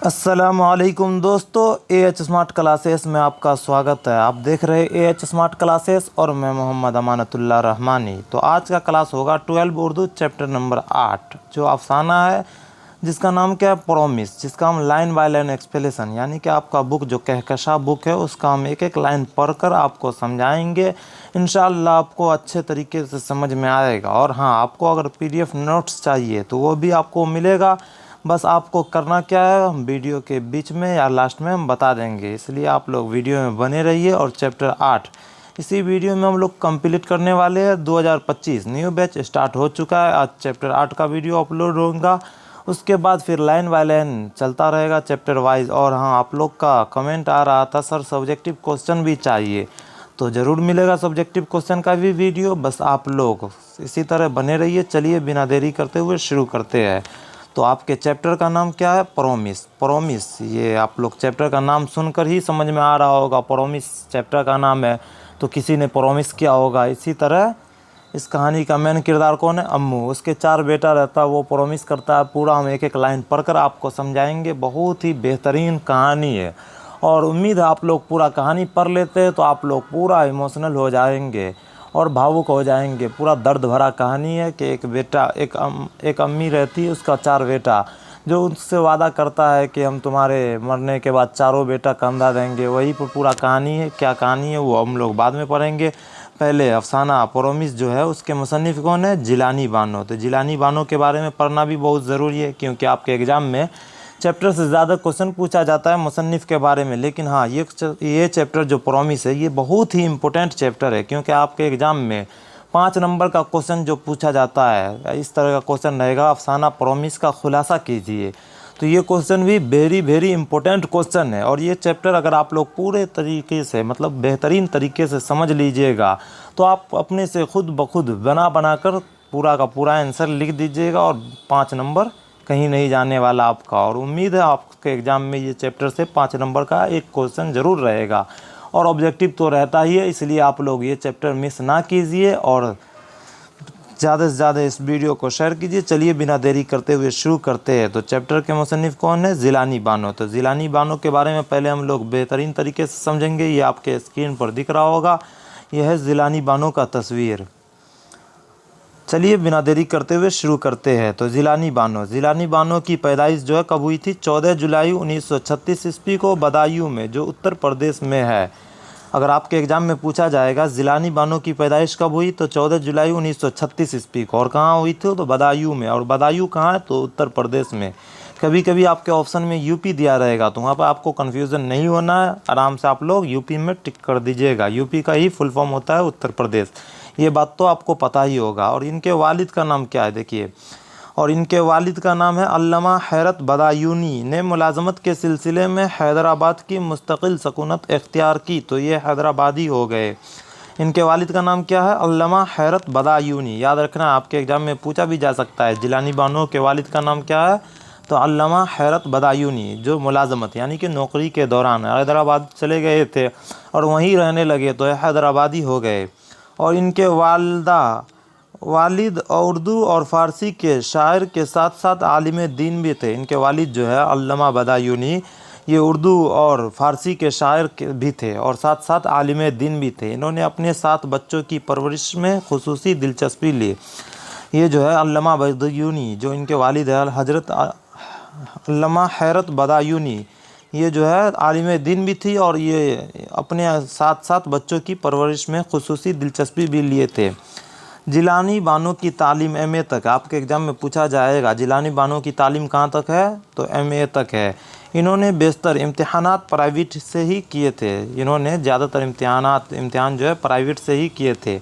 अस्सलामुअलैकुम दोस्तों, AH smart classes में आपका स्वागत है। आप देख रहे हैं एएच स्मार्ट क्लासेस और मैं मोहम्मद अमानतुल्लाह रहमानी। तो आज का क्लास होगा 12 उर्दू चैप्टर नंबर 8 जो अफसाना है, जिसका नाम क्या है, प्रोमिस, जिसका हम लाइन बाय लाइन एक्सप्लेनेशन यानी कि आपका बुक जो कहकशा बुक है उसका हम एक एक लाइन पढ़कर आपको समझाएंगे। इंशाअल्लाह आपको अच्छे तरीके से समझ में आएगा। और हाँ, आपको अगर पीडीएफ नोट्स चाहिए तो वो भी आपको मिलेगा। बस आपको करना क्या है, हम वीडियो के बीच में या लास्ट में हम बता देंगे, इसलिए आप लोग वीडियो में बने रहिए। और चैप्टर 8 इसी वीडियो में हम लोग कंप्लीट करने वाले हैं। 2025 न्यू बैच स्टार्ट हो चुका है। आज चैप्टर 8 का वीडियो अपलोड होगा, उसके बाद फिर लाइन बाय लाइन चलता रहेगा चैप्टर वाइज। और हाँ, आप लोग का कमेंट आ रहा था सर सब्जेक्टिव क्वेश्चन भी चाहिए, तो ज़रूर मिलेगा सब्जेक्टिव क्वेश्चन का भी वीडियो। बस आप लोग इसी तरह बने रहिए। चलिए बिना देरी करते हुए शुरू करते हैं। तो आपके चैप्टर का नाम क्या है, प्रोमिस। प्रोमिस, ये आप लोग चैप्टर का नाम सुनकर ही समझ में आ रहा होगा, प्रोमिस चैप्टर का नाम है तो किसी ने प्रोमिस किया होगा। इसी तरह इस कहानी का मेन किरदार कौन है, अम्मू। उसके 4 बेटा रहता है, वो प्रोमिस करता है। पूरा हम एक एक लाइन पढ़कर आपको समझाएंगे। बहुत ही बेहतरीन कहानी है और उम्मीद है आप लोग पूरा कहानी पढ़ लेते हैं तो आप लोग पूरा इमोशनल हो जाएंगे और भावुक हो जाएंगे। पूरा दर्द भरा कहानी है कि एक बेटा, एक अम्मी रहती है, उसका 4 बेटा, जो उससे वादा करता है कि हम तुम्हारे मरने के बाद चारों बेटा कंधा देंगे। वही पर पूरा कहानी है। क्या कहानी है वो हम लोग बाद में पढ़ेंगे। पहले अफसाना प्रोमिस जो है उसके मुसन्निफ़ कौन है, जिलानी बानो। तो जिलानी बानो के बारे में पढ़ना भी बहुत ज़रूरी है, क्योंकि आपके एग्ज़ाम में चैप्टर से ज़्यादा क्वेश्चन पूछा जाता है मुसन्निफ़ के बारे में। लेकिन हाँ, ये चैप्टर जो प्रोमिस है ये बहुत ही इम्पोर्टेंट चैप्टर है, क्योंकि आपके एग्ज़ाम में 5 नंबर का क्वेश्चन जो पूछा जाता है, इस तरह का क्वेश्चन रहेगा, अफसाना प्रोमिस का खुलासा कीजिए। तो ये क्वेश्चन भी वेरी इम्पोर्टेंट क्वेश्चन है। और ये चैप्टर अगर आप लोग पूरे तरीके से, मतलब बेहतरीन तरीके से समझ लीजिएगा तो आप अपने से खुद ब खुद बना कर पूरा का पूरा आंसर लिख दीजिएगा और 5 नंबर कहीं नहीं जाने वाला आपका। और उम्मीद है आपके एग्ज़ाम में ये चैप्टर से 5 नंबर का एक क्वेश्चन ज़रूर रहेगा और ऑब्जेक्टिव तो रहता ही है। इसलिए आप लोग ये चैप्टर मिस ना कीजिए और ज़्यादा से ज़्यादा इस वीडियो को शेयर कीजिए। चलिए बिना देरी करते हुए शुरू करते हैं। तो चैप्टर के मुसन्निफ़ कौन है, जिलानी बानो। तो जिलानी बानो के बारे में पहले हम लोग बेहतरीन तरीके से समझेंगे। ये आपके स्क्रीन पर दिख रहा होगा, यह है जिलानी बानो का तस्वीर। चलिए बिना देरी करते हुए शुरू करते हैं। तो जिलानी बानो की पैदाइश जो है कब हुई थी, 14 जुलाई 1936 ईस्वी को बदायूं में, जो उत्तर प्रदेश में है। अगर आपके एग्ज़ाम में पूछा जाएगा जिलानी बानो की पैदाइश कब हुई, तो 14 जुलाई 1936 ईस्वी को। और कहाँ हुई थी, तो बदायूं में। और बदायूं कहाँ है, तो उत्तर प्रदेश में। कभी कभी आपके ऑप्शन में यूपी दिया रहेगा तो वहाँ पर आपको कन्फ्यूज़न नहीं होना है, आराम से आप लोग यूपी में टिक कर दीजिएगा। यूपी का ही फुल फॉर्म होता है उत्तर प्रदेश, ये बात तो आपको पता ही होगा। और इनके वालिद का नाम क्या है, देखिए। और इनके वालिद का नाम है अल्लामा हैरत बदायूनी ने मुलाजमत के सिलसिले में हैदराबाद की मुस्तकिल सकूनत इख्तियार की, तो ये हैदराबादी हो गए। इनके वालिद का नाम क्या है, अल्लामा हैरत बदायूनी। याद रखना, आपके एग्ज़ाम में पूछा भी जा सकता है जिलानी बानो के वालिद का नाम क्या है, तो अल्लामा हैरत बदायूनी, जो मुलाजमत यानी कि नौकरी के दौरान हैदराबाद चले गए थे और वहीं रहने लगे तो हैदराबादी हो गए। और इनके वालिद उर्दू और फ़ारसी के शायर के साथ साथ आलिम दीन भी थे। इनके वालिद जो है अल्लामा बदायूनी, ये उर्दू और फ़ारसी के शायर भी थे और साथ साथ आलिम दीन भी थे। इन्होंने अपने 7 बच्चों की परवरिश में खुसूसी दिलचस्पी ली। ये जो है अल्लामा बदायूनी, जो इनके वालिद है हज़रत अल्लामा हैरत बदायूनी, ये जो है आलिम दीन भी थी और ये अपने 7 बच्चों की परवरिश में खुसूसी दिलचस्पी भी लिए थे। जिलानी बानो की तालीम एमए तक, आपके एग्ज़ाम में पूछा जाएगा जिलानी बानो की तालीम कहाँ तक है, तो एमए तक है। इन्होंने बेशतर इम्तिहानात प्राइवेट से ही किए थे। इन्होंने ज़्यादातर इम्तिहान जो है प्राइवेट से ही किए थे।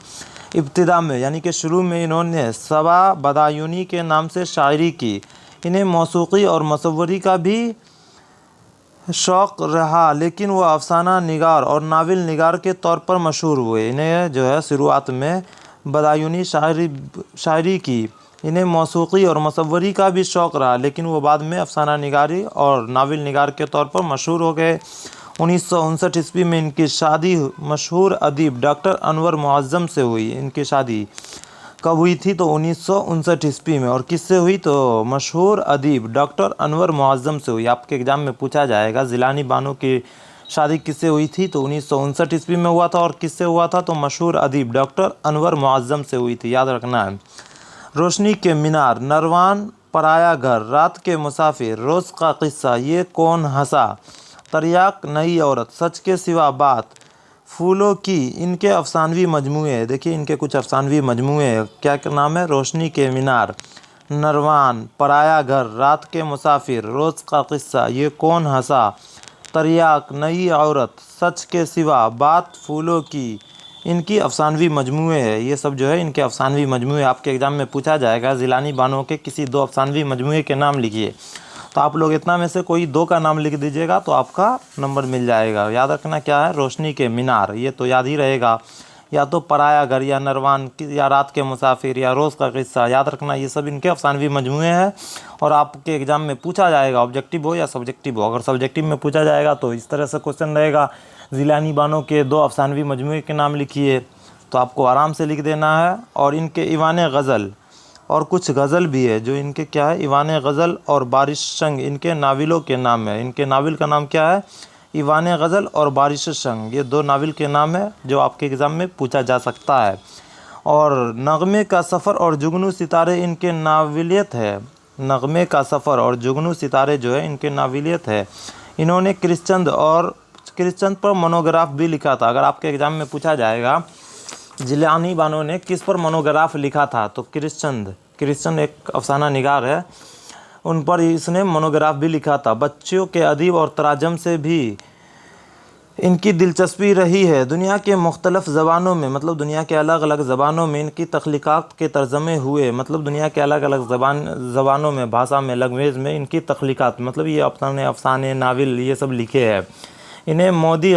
इब्तिदा में यानी कि शुरू में इन्होंने सबा बदायूनी के नाम से शायरी की। इन्हें मौसीकी और मसव्वरी का भी शौक़ रहा, लेकिन वो अफसाना निगार और नावल निगार के तौर पर मशहूर हुए। इन्हें जो है शुरुआत में बदायूनी शायरी की। इन्हें मौसीकी और मसव्वरी का भी शौक़ रहा, लेकिन वो बाद में अफसाना निगारी और नावल निगार के तौर पर मशहूर हो गए। 1959 ईस्वी में इनकी शादी मशहूर अदीब डॉक्टर अनवर मुअज़्ज़म से हुई। इनकी शादी कब हुई थी? तो 1959 ईस्वी में। और किससे हुई? तो मशहूर अदीब डॉक्टर अनवर मुअज़्ज़म से हुई। आपके एग्ज़ाम में पूछा जाएगा जिलानी बानो की शादी किससे हुई थी? तो 1959 ईस्वी में हुआ था। और किससे हुआ था? तो मशहूर अदीब डॉक्टर अनवर मुअज़्ज़म से हुई थी, याद रखना है। रोशनी के मीनार, नरवान, पराया घर, रात के मुसाफिर, रोज़ का किस्सा, ये कौन हंसा, तरियाक, नई औरत, सच के सिवा बात, फूलों की, इनके अफसानवी मजमूए हैं। देखिए इनके कुछ अफसानवी मजमूए हैं। क्या नाम है? रोशनी के मीनार, नरवान, पराया घर, रात के मुसाफिर, रोज़ का किस्सा, ये कौन हंसा, तरियाक, नई औरत, सच के सिवा बात, फूलों की, इनकी अफसानवी मजमूए है। ये सब जो है इनके अफसानवी मजमूए। आपके एग्ज़ाम में पूछा जाएगा जिलानी बानो के किसी 2 अफसानवी मजमूए के नाम लिखिए। तो आप लोग इतना में से कोई 2 का नाम लिख दीजिएगा तो आपका नंबर मिल जाएगा। याद रखना क्या है? रोशनी के मीनार, ये तो याद ही रहेगा। या तो पराया घर, या नरवान, या रात के मुसाफिर, या रोज़ का किस्सा, याद रखना ये सब इनके अफसानवी मजमूए हैं। और आपके एग्ज़ाम में पूछा जाएगा, ऑब्जेक्टिव हो या सब्जेक्टिव हो। अगर सब्जेक्टिव में पूछा जाएगा तो इस तरह से क्वेश्चन रहेगा, जिलानी बानो के 2 अफसानवी मजमूए के नाम लिखिए। तो आपको आराम से लिख देना है। और इनके ईवान गज़ल, और कुछ गज़ल भी है जो इनके क्या है, ईवान गज़ल और बारिश संग, इनके नाविलों के नाम है। इनके नाविल का नाम क्या है? ईवान गज़ल और बारिश संग, ये 2 नाविल के नाम है जो आपके एग्ज़ाम में पूछा जा सकता है। और नगमे का सफ़र और जुगनू सितारे इनके नाविलियत है। नगमे का सफ़र और जुगनू सितारे जो है इनके नाविलियत है। इन्होंने क्रिश्चंद पर मोनोग्राफ भी लिखा था। अगर आपके एग्ज़ाम में पूछा जाएगा जिलानी बानो ने किस पर मोनोग्राफ लिखा था, तो क्रिश्चंद एक अफसाना निगार है, उन पर इसने मोनोग्राफ भी लिखा था। बच्चों के अदीब और तराजम से भी इनकी दिलचस्पी रही है। दुनिया के मुख्तलिफ़ ज़बानों में, मतलब दुनिया के अलग अलग ज़बानों में इनकी तख्लीक़ात के तर्जमे हुए। मतलब दुनिया के अलग अलग ज़बानों में, भाषा में, लैंग्वेज में इनकी तख्लीक़ात, मतलब ये अपने अफसाने, नावल, ये सब लिखे हैं। इन्हें मोदी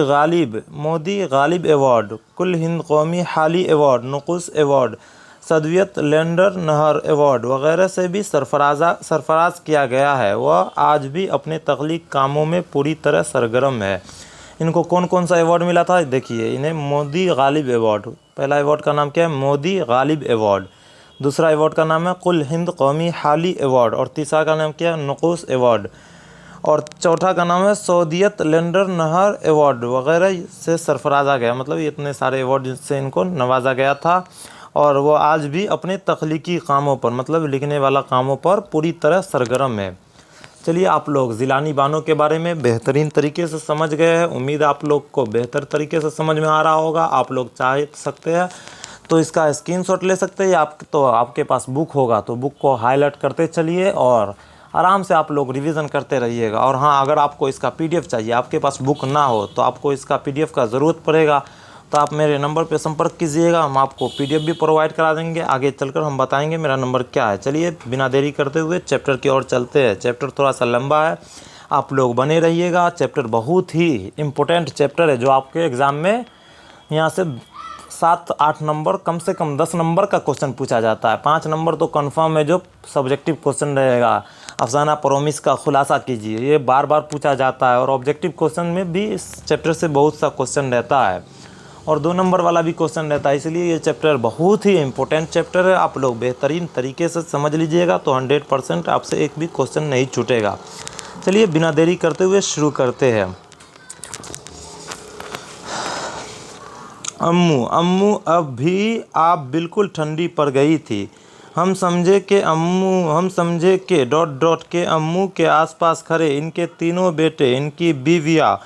गालिब एवार्ड, कुल हिंद कौमी हाली एवार्ड, नुकुस एवार्ड, सदवियत लैंडर नहर एवार्ड वगैरह से भी सरफराज किया गया है। वह आज भी अपने तख्लीक कामों में पूरी तरह सरगर्म है। इनको कौन कौन सा एवार्ड मिला था? देखिए, इन्हें मोदी गालिब एवार्ड, पहला एवार्ड का नाम क्या है? मोदी गालिब एवार्ड। दूसरा एवार्ड का नाम है कुल हिंद कौमी हाली एवार्ड। और तीसरा का नाम क्या है? नुकुस एवार्ड। और चौथा का नाम है सऊदियत लैंडर नहर एवार्ड वगैरह से सरफराजा गया। मतलब इतने सारे एवार्ड से इनको नवाजा गया था। और वो आज भी अपने तख्लीकी कामों पर, मतलब लिखने वाला कामों पर पूरी तरह सरगर्म है। चलिए, आप लोग जिलानी बानो के बारे में बेहतरीन तरीके से समझ गए हैं। उम्मीद आप लोग को बेहतर तरीके से समझ में आ रहा होगा। आप लोग चाह सकते हैं तो इसका स्क्रीनशॉट ले सकते हैं। आपके पास बुक होगा तो बुक को हाईलाइट करते चलिए और आराम से आप लोग रिवीजन करते रहिएगा। और हाँ, अगर आपको इसका पीडीएफ चाहिए, आपके पास बुक ना हो तो आपको इसका पीडीएफ का ज़रूरत पड़ेगा, तो आप मेरे नंबर पर संपर्क कीजिएगा। हम आपको पीडीएफ भी प्रोवाइड करा देंगे। आगे चलकर हम बताएंगे मेरा नंबर क्या है। चलिए, बिना देरी करते हुए चैप्टर की ओर चलते हैं। चैप्टर थोड़ा सा लंबा है, आप लोग बने रहिएगा। चैप्टर बहुत ही इम्पोर्टेंट चैप्टर है जो आपके एग्ज़ाम में यहाँ से 7-8 नंबर, कम से कम 10 नंबर का क्वेश्चन पूछा जाता है। 5 नंबर तो कंफर्म है जो सब्जेक्टिव क्वेश्चन रहेगा। अफसाना प्रोमिस का खुलासा कीजिए, ये बार बार पूछा जाता है। और ऑब्जेक्टिव क्वेश्चन में भी इस चैप्टर से बहुत सा क्वेश्चन रहता है और 2 नंबर वाला भी क्वेश्चन रहता है। इसलिए ये चैप्टर बहुत ही इम्पोर्टेंट चैप्टर है। आप लोग बेहतरीन तरीके से समझ लीजिएगा तो 100% आपसे एक भी क्वेश्चन नहीं छूटेगा। चलिए, बिना देरी करते हुए शुरू करते हैं। अम्मू अब भी आप बिल्कुल ठंडी पड़ गई थी। हम समझे कि अम्मू के आसपास खड़े इनके तीनों बेटे, इनकी बीवियाँ,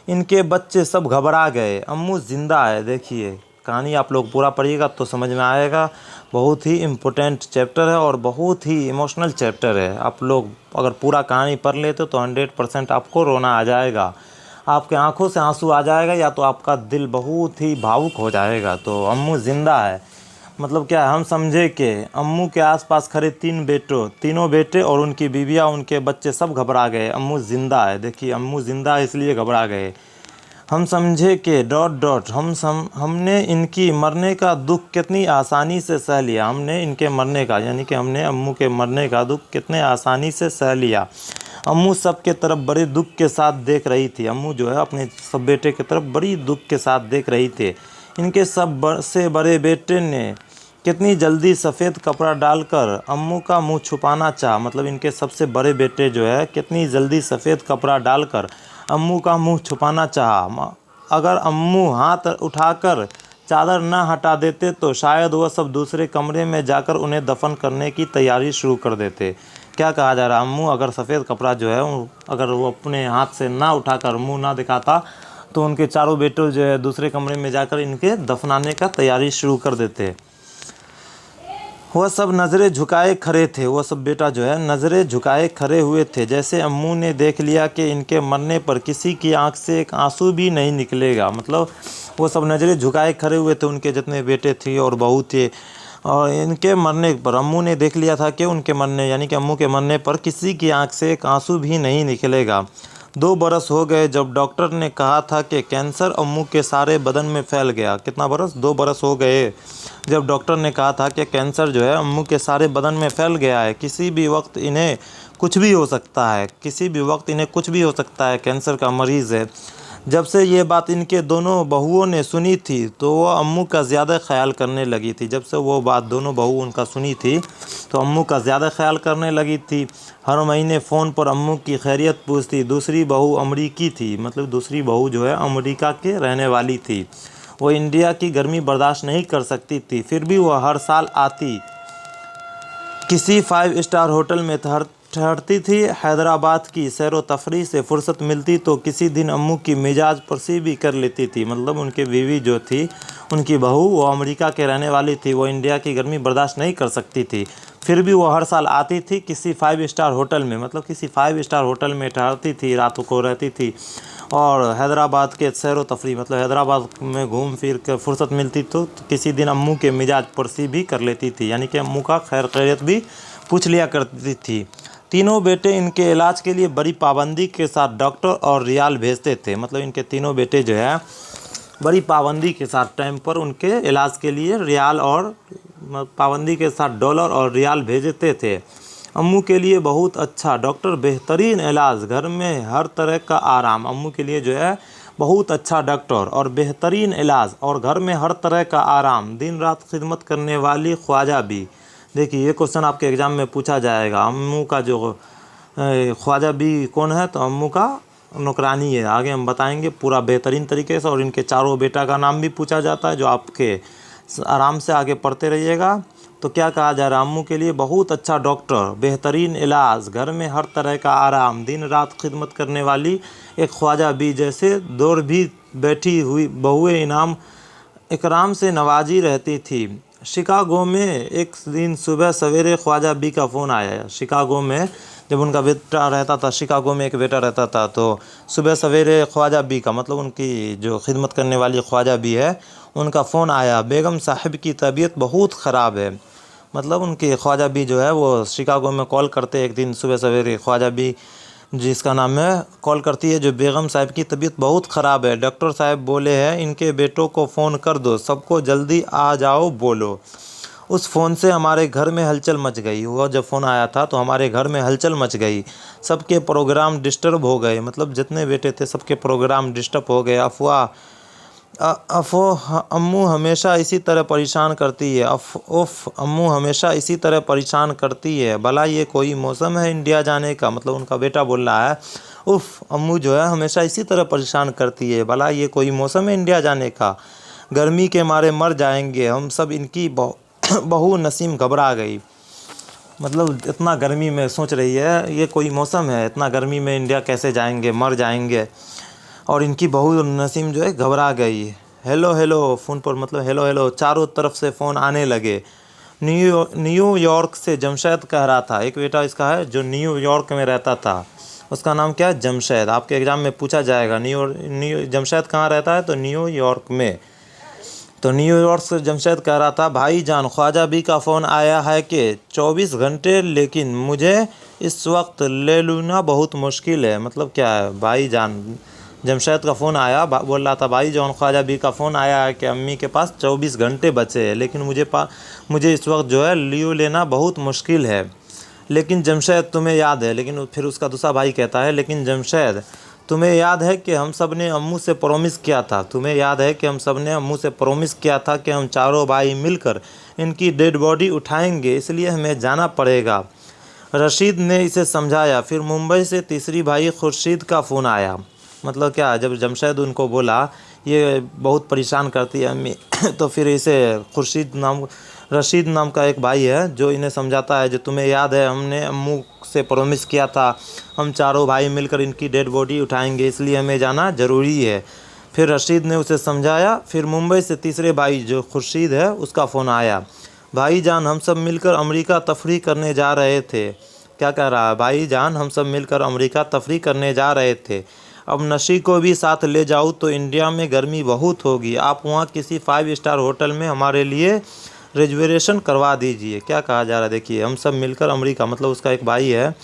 इनके बच्चे सब घबरा गए। अम्मू जिंदा है। देखिए, कहानी आप लोग पूरा पढ़िएगा तो समझ में आएगा। बहुत ही इम्पोर्टेंट चैप्टर है और बहुत ही इमोशनल चैप्टर है। आप लोग अगर पूरा कहानी पढ़ लेते तो 100% आपको रोना आ जाएगा, आपके आंखों से आंसू आ जाएगा, या तो आपका दिल बहुत ही भावुक हो जाएगा। तो अम्मू ज़िंदा है मतलब क्या है? हम समझे कि अम्मू के आसपास खड़े तीनों बेटे और उनकी बीवियाँ, उनके बच्चे सब घबरा गए। अम्मू ज़िंदा है। देखिए, अम्मू ज़िंदा है इसलिए घबरा गए। हम समझे कि हमने इनकी मरने का दुख कितनी आसानी से सह लिया। हमने इनके मरने का, यानी कि हमने अम्मू के मरने का दुख कितने आसानी से सह लिया। अम्मू सब के तरफ बड़े दुख के साथ देख रही थी। अम्मू जो है अपने सब बेटे की तरफ बड़ी दुख के साथ देख रही थी। इनके सब से बड़े बेटे ने कितनी जल्दी सफ़ेद कपड़ा डालकर अम्मू का मुंह छुपाना चाहा, मतलब इनके सबसे बड़े बेटे जो है कितनी जल्दी सफ़ेद कपड़ा डालकर अम्मू का मुंह छुपाना चाहा। अगर अम्मू हाथ उठाकर चादर न हटा देते तो शायद वह सब दूसरे कमरे में जाकर उन्हें दफन करने की तैयारी शुरू कर देते। क्या कहा जा रहा है, अम्मू अगर सफ़ेद कपड़ा जो है अगर वो अपने हाथ से ना उठाकर मुंह ना दिखाता तो उनके चारों बेटे जो है दूसरे कमरे में जाकर इनके दफनाने का तैयारी शुरू कर देते। वह सब नज़रें झुकाए खड़े थे, वह सब बेटा जो है नज़रें झुकाए खड़े हुए थे, जैसे अम्मू ने देख लिया कि इनके मरने पर किसी की आंख से एक आंसू भी नहीं निकलेगा। मतलब वो सब नज़रें झुकाए खड़े हुए थे, उनके जितने बेटे थे और बहू थे, और इनके मरने पर अम्मू ने देख लिया था कि उनके मरने यानी कि अम्मू के मरने पर किसी की आंख से एक आंसू भी नहीं निकलेगा। 2 बरस हो गए जब डॉक्टर ने कहा था कि कैंसर अम्मू के सारे बदन में फैल गया। कितना बरस? 2 बरस हो गए जब डॉक्टर ने कहा था कि कैंसर जो है अम्मू के सारे बदन में फैल गया है, किसी भी वक्त इन्हें कुछ भी हो सकता है, किसी भी वक्त इन्हें कुछ भी हो सकता है, कैंसर का मरीज़ है। जब से ये बात इनके दोनों बहुओं ने सुनी थी तो वह अम्मू का ज़्यादा ख्याल करने लगी थी। जब से वो बात दोनों बहू उनका सुनी थी तो अम्मू का ज़्यादा ख्याल करने लगी थी। हर महीने फ़ोन पर अम्मू की खैरियत पूछती। दूसरी बहू अमरीकी थी, मतलब दूसरी बहू जो है अमेरिका के रहने वाली थी। वो इंडिया की गर्मी बर्दाश्त नहीं कर सकती थी, फिर भी वह हर साल आती, किसी 5 स्टार होटल में ठहरती थी। हैदराबाद की सैर व तफरीह से फुर्सत मिलती तो किसी दिन अम्मू की मिजाज परसी भी कर लेती थी। मतलब उनकी बीवी जो थी, उनकी बहू, वो अमेरिका के रहने वाली थी, वो इंडिया की गर्मी बर्दाश्त नहीं कर सकती थी, फिर भी वो हर साल आती थी किसी 5 स्टार होटल में, मतलब किसी 5 स्टार होटल में ठहरती थी, रातों को रहती थी। और हैदराबाद के सैर व तफरीह, मतलब हैदराबाद में घूम फिर कर फुर्सत मिलती तो किसी दिन अम्मू के मिजाज परसी भी कर लेती थी, यानी कि अम्मू का खैर खैरियत भी पूछ लिया करती थी। तीनों बेटे इनके इलाज के लिए बड़ी पाबंदी के साथ डॉक्टर और रियाल भेजते थे। मतलब इनके तीनों बेटे जो है बड़ी पाबंदी के साथ टाइम पर उनके इलाज के लिए रियाल और पाबंदी के साथ डॉलर और रियाल भेजते थे। अम्मू के लिए बहुत अच्छा डॉक्टर, बेहतरीन इलाज, घर में हर तरह का आराम। अम्मू के लिए जो है बहुत अच्छा डॉक्टर और बेहतरीन इलाज और घर में हर तरह का आराम, दिन रात खिदमत करने वाली ख्वाजा भी। देखिए ये क्वेश्चन आपके एग्ज़ाम में पूछा जाएगा, अम्मू का जो ख्वाजा भी कौन है, तो अम्मू का नौकरानी है। आगे हम बताएंगे पूरा बेहतरीन तरीके से। और इनके चारों बेटा का नाम भी पूछा जाता है, जो आपके आराम से आगे पढ़ते रहिएगा। तो क्या कहा जा रहा है, अम्मू के लिए बहुत अच्छा डॉक्टर, बेहतरीन इलाज, घर में हर तरह का आराम, दिन रात खिदमत करने वाली एक ख्वाजा भी, जैसे दौर भी बैठी हुई बहुएं इनाम इकराम से नवाजी रहती थी। शिकागो में एक दिन सुबह सवेरे ख्वाजा बी का फ़ोन आया। शिकागो में जब उनका बेटा रहता था, शिकागो में एक बेटा रहता था, तो सुबह सवेरे ख्वाजा बी का, मतलब उनकी जो खिदमत करने वाली ख्वाजा बी है, उनका फ़ोन आया, बेगम साहिब की तबीयत बहुत ख़राब है। मतलब उनकी ख्वाजा बी जो है वो शिकागो में कॉल करते एक दिन सुबह सवेरे, ख्वाजा बी जिसका नाम है, कॉल करती है, जो बेगम साहब की तबीयत बहुत ख़राब है, डॉक्टर साहब बोले हैं इनके बेटों को फ़ोन कर दो, सबको जल्दी आ जाओ बोलो। उस फ़ोन से हमारे घर में हलचल मच गई। वो जब फ़ोन आया था तो हमारे घर में हलचल मच गई, सबके प्रोग्राम डिस्टर्ब हो गए। मतलब जितने बेटे थे सबके प्रोग्राम डिस्टर्ब हो गए। अफवाह अम्मू हमेशा इसी तरह परेशान करती है। अम्मू हमेशा इसी तरह परेशान करती है, भला ये कोई मौसम है इंडिया जाने का। मतलब उनका बेटा बोल रहा है, अम्मू जो है हमेशा इसी तरह परेशान करती है, भला ये कोई मौसम है इंडिया जाने का, गर्मी के मारे मर जाएंगे हम सब। इनकी बहू नसीम घबरा गई। मतलब इतना गर्मी में सोच रही है ये कोई मौसम है, इतना गर्मी में इंडिया कैसे जाएंगे, मर जाएंगे। और इनकी बहू नसीम जो है घबरा गई। हेलो हेलो फ़ोन पर, मतलब हेलो हेलो चारों तरफ से फ़ोन आने लगे। न्यूयॉर्क से जमशेद कह रहा था, एक बेटा इसका है जो न्यूयॉर्क में रहता था, उसका नाम क्या है, जमशेद। आपके एग्ज़ाम में पूछा जाएगा जमशेद कहाँ रहता है, तो न्यूयॉर्क में। तो न्यूयॉर्क से जमशेद कह रहा था, भाई जान ख्वाजा बी का फ़ोन आया है कि 24 घंटे, लेकिन मुझे इस वक्त ले लूना बहुत मुश्किल है। मतलब क्या है, भाई जान जमशेद का फ़ोन आया, बोल रहा था भाई जान ख्वाजा बी का फ़ोन आया है कि अम्मी के पास 24 घंटे बचे हैं, लेकिन मुझे इस वक्त जो है लीव लेना बहुत मुश्किल है। लेकिन जमशेद तुम्हें याद है, लेकिन फिर उसका दूसरा भाई कहता है, लेकिन जमशेद तुम्हें याद है कि हम सब ने अम्मू से प्रॉमिस किया था तुम्हें याद है कि हम सब ने अम्मू से प्रॉमिस किया था कि हम चारों भाई मिलकर इनकी डेड बॉडी उठाएंगे, इसलिए हमें जाना पड़ेगा। रशीद ने इसे समझाया। फिर मुंबई से तीसरी भाई खुर्शीद का फ़ोन आया। मतलब क्या, जब जमशेद उनको बोला ये बहुत परेशान करती है अम्मी तो फिर इसे रशीद नाम का एक भाई है जो इन्हें समझाता है, जो तुम्हें याद है हमने अम्मू से प्रॉमिस किया था हम चारों भाई मिलकर इनकी डेड बॉडी उठाएंगे, इसलिए हमें जाना ज़रूरी है। फिर रशीद ने उसे समझाया। फिर मुंबई से तीसरे भाई जो खुर्शीद है उसका फ़ोन आया। भाईजान हम सब मिलकर अमेरिका तफरीह करने जा रहे थे। क्या कह रहा है, भाईजान हम सब मिलकर अमेरिका तफरीह करने जा रहे थे। अब नशी को भी साथ ले जाऊँ तो इंडिया में गर्मी बहुत होगी, आप वहाँ किसी 5 स्टार होटल में हमारे लिए रिजर्वेशन करवा दीजिए। क्या कहा जा रहा है, देखिए, हम सब मिलकर अमेरिका, मतलब उसका एक भाई है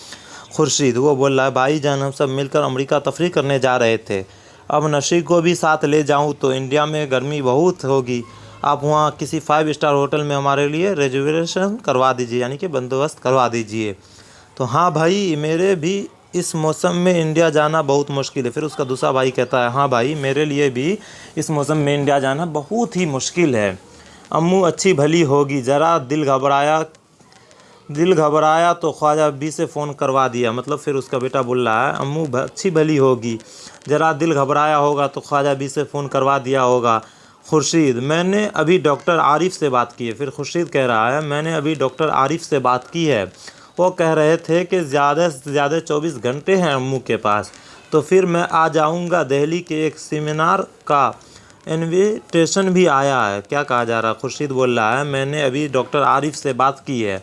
खुर्शीद, वो बोल रहा है भाईजान हम सब मिलकर अमेरिका तफरीह करने जा रहे थे। अब नशी को भी साथ ले जाऊँ तो इंडिया में गर्मी बहुत होगी, आप वहाँ किसी 5 स्टार होटल में हमारे लिए रिजर्वेशन करवा दीजिए, यानी कि बंदोबस्त करवा दीजिए। तो हाँ भाई, मेरे भी इस मौसम में इंडिया जाना बहुत मुश्किल है। फिर उसका दूसरा भाई कहता है, हाँ भाई मेरे लिए भी इस मौसम में इंडिया जाना बहुत ही मुश्किल है। अम्मू अच्छी भली होगी, ज़रा दिल घबराया तो ख्वाजा बी से फ़ोन करवा दिया। मतलब फिर उसका बेटा बोल रहा है अम्मू अच्छी भली होगी, ज़रा दिल घबराया होगा तो ख्वाजा बी से फ़ोन करवा दिया होगा। खुर्शीद, मैंने अभी डॉक्टर आरिफ से बात की है। फिर खुर्शीद कह रहा है मैंने अभी डॉक्टर आरिफ से बात की है, वो कह रहे थे कि ज़्यादा से ज़्यादा 24 घंटे हैं अम्मू के पास, तो फिर मैं आ जाऊंगा। दिल्ली के एक सेमिनार का इनविटेशन भी आया है। क्या कहा जा रहा है, खुर्शीद बोल रहा है मैंने अभी डॉक्टर आरिफ से बात की है,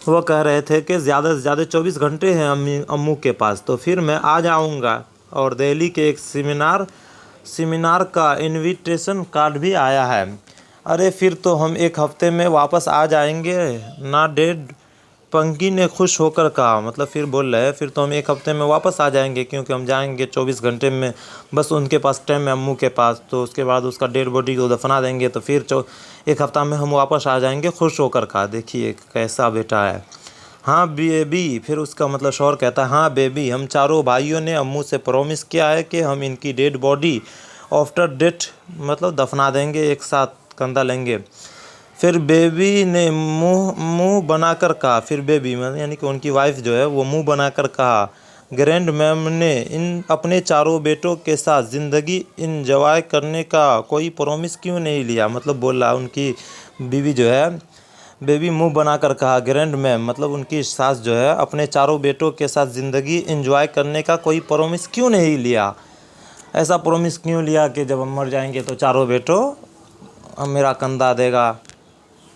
वो कह रहे थे कि ज़्यादा से ज़्यादा 24 घंटे हैं अम्मू के पास, तो फिर मैं आ जाऊंगा। और दिल्ली के एक सेमिनार का इनविटेशन कार्ड भी आया है। अरे फिर तो हम एक हफ्ते में वापस आ जाएंगे ना, डेड पंकी ने खुश होकर कहा। मतलब फिर बोल रहे हैं फिर तो हम एक हफ्ते में वापस आ जाएंगे, क्योंकि हम जाएंगे 24 घंटे में बस उनके पास टाइम है अम्मू के पास, तो उसके बाद उसका डेड बॉडी को दफना देंगे, तो फिर एक हफ्ता में हम वापस आ जाएंगे, खुश होकर कहा। देखिए कैसा बेटा है। हाँ बेबी, फिर उसका मतलब शौहर कहता है हाँ बेबी, हम चारों भाइयों ने अम्मू से प्रॉमिस किया है कि हम इनकी डेड बॉडी आफ्टर डेथ मतलब दफना देंगे, एक साथ कंधा लेंगे। फिर बेबी ने मुंह बनाकर कहा। फिर बेबी यानी कि उनकी वाइफ जो है वो मुंह बनाकर कहा, ग्रैंड मैम ने इन अपने चारों बेटों के साथ ज़िंदगी इंजॉय करने का कोई प्रॉमिस क्यों नहीं लिया। मतलब बोल रहा उनकी बीवी जो है, बेबी मुंह बनाकर कहा ग्रैंड मैम मतलब उनकी सास जो है अपने चारों बेटों के साथ ज़िंदगी इंजॉय करने का कोई प्रॉमिस क्यों नहीं लिया। ऐसा प्रॉमिस क्यों लिया कि जब हम मर जाएंगे तो चारों बेटों मेरा कंधा देगा।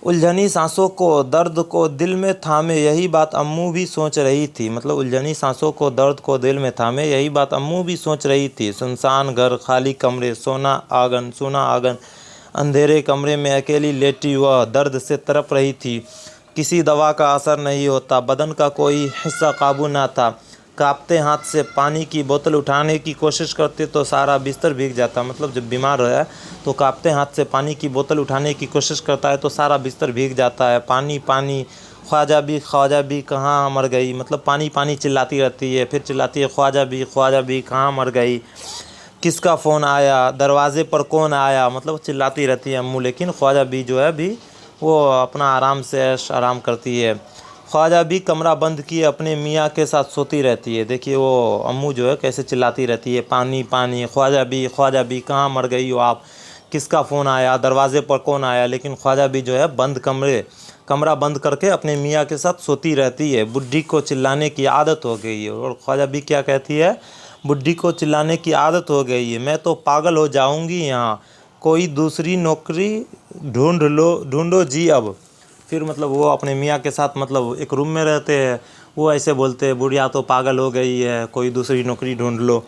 उलझनी सांसों को दर्द को दिल में थामे यही बात अम्मू भी सोच रही थी। मतलब उलझनी सांसों को दर्द को दिल में थामे यही बात अम्मू भी सोच रही थी। सुनसान घर, खाली कमरे, सोना आंगन, अंधेरे कमरे में अकेली लेटी वह दर्द से तड़प रही थी। किसी दवा का असर नहीं होता, बदन का कोई हिस्सा काबू ना था। कांपते हाथ से पानी की बोतल उठाने की कोशिश करते तो सारा बिस्तर भीग जाता। मतलब जब बीमार है तो कांपते हाथ से पानी की बोतल उठाने की कोशिश करता है तो सारा बिस्तर भीग जाता है। पानी पानी, ख्वाजा भी कहाँ मर गई। मतलब पानी पानी चिल्लाती रहती है, फिर चिल्लाती है ख्वाजा भी कहाँ मर गई। किसका फ़ोन आया, दरवाज़े पर कौन आया। मतलब चिल्लाती रहती है अम्मू, लेकिन ख्वाजा भी जो है भी वो अपना आराम से ऐश आराम करती है। ख्वाजा भी कमरा बंद किए अपने मियाँ के साथ सोती रहती है। देखिए वो अम्मू जो है कैसे चिल्लाती रहती है, पानी पानी, ख्वाजा भी कहाँ मर गई हो आप, किसका फ़ोन आया, दरवाज़े पर कौन आया। लेकिन ख्वाजा भी जो है कमरा बंद करके अपने मियाँ के साथ सोती रहती है। बुढ़ी को चिल्लाने की आदत हो गई है। और ख्वाजा भी क्या कहती है, बुढ़ी को चिल्लाने की आदत हो गई है, मैं तो पागल हो जाऊंगी यहाँ, कोई दूसरी नौकरी ढूंढो जी अब। फिर मतलब वो अपने मियाँ के साथ मतलब एक रूम में रहते हैं, वो ऐसे बोलते हैं बुढ़िया तो पागल हो गई है, कोई दूसरी नौकरी ढूंढ लो।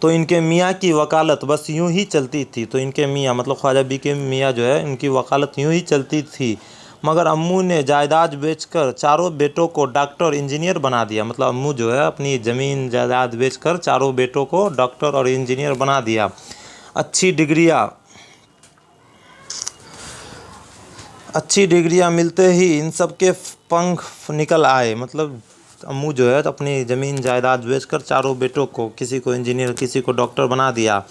तो इनके मियाँ की वकालत बस यूं ही चलती थी। तो इनके मियाँ मतलब ख्वाजा बी के मियाँ जो है इनकी वकालत यूं ही चलती थी। मगर अम्मू ने जायदाद बेचकर चारों बेटों को डॉक्टर इंजीनियर बना दिया। मतलब अम्मू जो है अपनी ज़मीन जायदाद बेचकर चारों बेटों को डॉक्टर और इंजीनियर बना दिया। अच्छी डिग्रियां मिलते ही इन सब के पंख निकल आए। मतलब अम्मू जो है अपनी ज़मीन जायदाद बेचकर चारों बेटों को, किसी को इंजीनियर, किसी को डॉक्टर बना दिया।